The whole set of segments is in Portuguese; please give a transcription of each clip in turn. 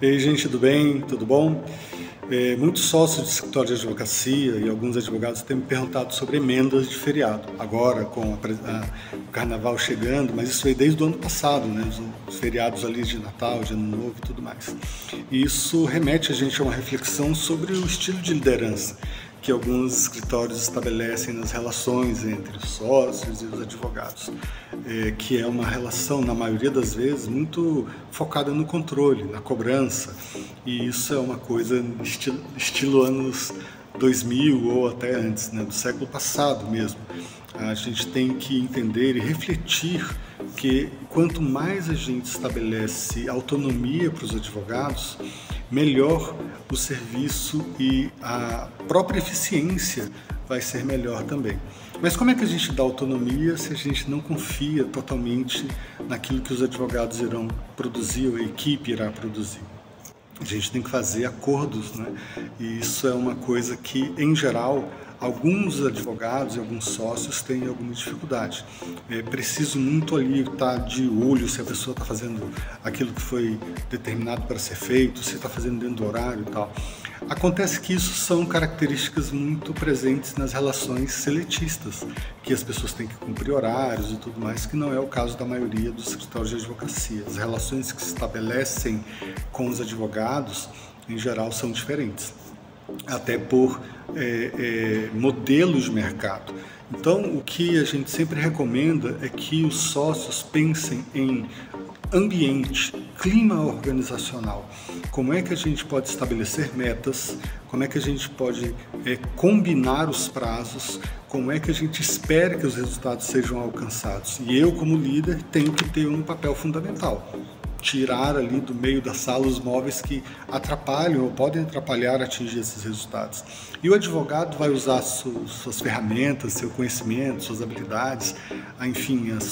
E aí, gente, tudo bem? Tudo bom? Muitos sócios de escritório de advocacia e alguns advogados têm me perguntado sobre emendas de feriado. Agora, com o carnaval chegando, mas isso veio desde o ano passado, né? Os feriados ali de Natal, de Ano Novo e tudo mais. E isso remete a gente a uma reflexão sobre o estilo de liderança que alguns escritórios estabelecem nas relações entre os sócios e os advogados, que é uma relação, na maioria das vezes, muito focada no controle, na cobrança, e isso é uma coisa estilo anos 2000 ou até antes, né, do século passado mesmo. A gente tem que entender e refletir que quanto mais a gente estabelece autonomia para os advogados, melhor o serviço e a própria eficiência vai ser melhor também. Mas como é que a gente dá autonomia se a gente não confia totalmente naquilo que os advogados irão produzir ou a equipe irá produzir? A gente tem que fazer acordos, né? E isso é uma coisa que, em geral, alguns advogados e alguns sócios têm alguma dificuldade. É preciso muito ali estar de olho se a pessoa está fazendo aquilo que foi determinado para ser feito, se está fazendo dentro do horário e tal. Acontece que isso são características muito presentes nas relações seletistas, que as pessoas têm que cumprir horários e tudo mais, que não é o caso da maioria dos escritórios de advocacia. As relações que se estabelecem com os advogados, em geral, são diferentes, até por modelos de mercado. Então, o que a gente sempre recomenda é que os sócios pensem em ambiente, clima organizacional. Como é que a gente pode estabelecer metas? Como é que a gente pode combinar os prazos? Como é que a gente espera que os resultados sejam alcançados? E eu, como líder, tenho que ter um papel fundamental. Tirar ali do meio da sala os móveis que atrapalham ou podem atrapalhar atingir esses resultados. E o advogado vai usar suas ferramentas, seu conhecimento, suas habilidades, enfim, as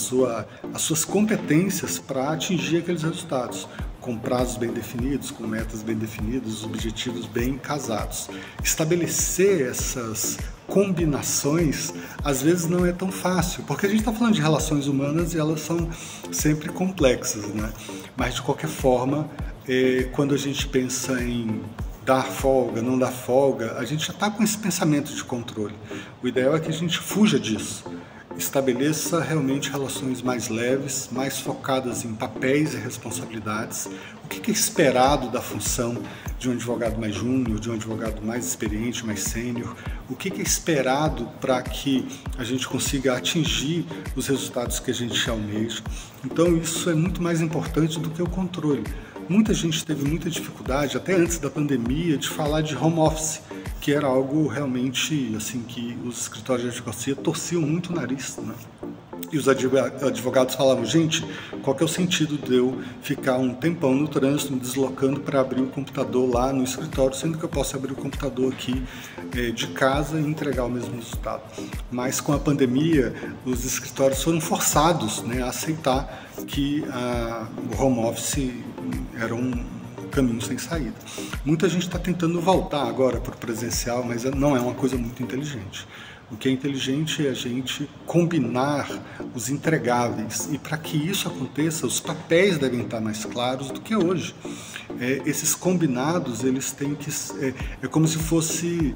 suas competências para atingir aqueles resultados, com prazos bem definidos, com metas bem definidas, objetivos bem casados. Estabelecer essas combinações, às vezes não é tão fácil, porque a gente está falando de relações humanas e elas são sempre complexas, né? Mas, de qualquer forma, quando a gente pensa em dar folga, não dar folga, a gente já está com esse pensamento de controle. O ideal é que a gente fuja disso. Estabeleça realmente relações mais leves, mais focadas em papéis e responsabilidades. O que é esperado da função de um advogado mais júnior, de um advogado mais experiente, mais sênior? O que é esperado para que a gente consiga atingir os resultados que a gente almeja? Então, isso é muito mais importante do que o controle. Muita gente teve muita dificuldade, até antes da pandemia, de falar de home office, que era algo realmente assim que os escritórios de advocacia torciam muito o nariz, né? E os advogados falavam, gente, qual que é o sentido de eu ficar um tempão no trânsito me deslocando para abrir o computador lá no escritório, sendo que eu posso abrir o computador aqui de casa e entregar o mesmo resultado. Mas com a pandemia, os escritórios foram forçados, né, a aceitar que o home office era um caminho sem saída. Muita gente está tentando voltar agora para o presencial, mas não é uma coisa muito inteligente. O que é inteligente é a gente combinar os entregáveis, e para que isso aconteça, os papéis devem estar mais claros do que hoje. Esses combinados, eles têm que é como se fossem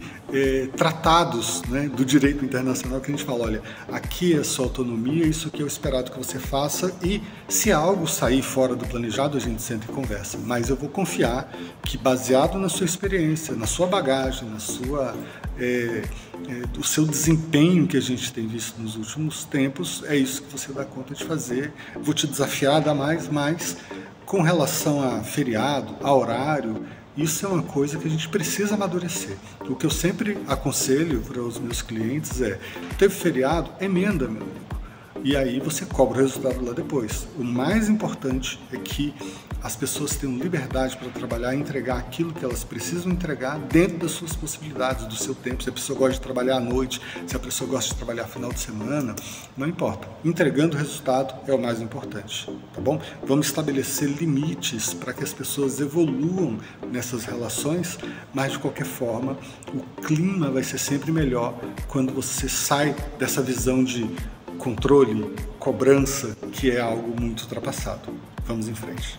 tratados, né, do direito internacional, que a gente fala, olha, aqui é a sua autonomia, isso que é o esperado que você faça, e se algo sair fora do planejado, a gente senta e conversa. Mas eu vou confiar que, baseado na sua experiência, na sua bagagem, do seu desempenho que a gente tem visto nos últimos tempos, é isso que você dá conta de fazer. Vou te desafiar a dar mais, mas com relação a feriado, a horário, isso é uma coisa que a gente precisa amadurecer. O que eu sempre aconselho para os meus clientes é, teve feriado, emenda, meu amigo. E aí você cobra o resultado lá depois. O mais importante é que as pessoas tenham liberdade para trabalhar e entregar aquilo que elas precisam entregar dentro das suas possibilidades, do seu tempo. Se a pessoa gosta de trabalhar à noite, se a pessoa gosta de trabalhar final de semana, não importa. Entregando o resultado é o mais importante, tá bom? Vamos estabelecer limites para que as pessoas evoluam nessas relações, mas de qualquer forma, o clima vai ser sempre melhor quando você sai dessa visão de controle, cobrança, que é algo muito ultrapassado. Vamos em frente.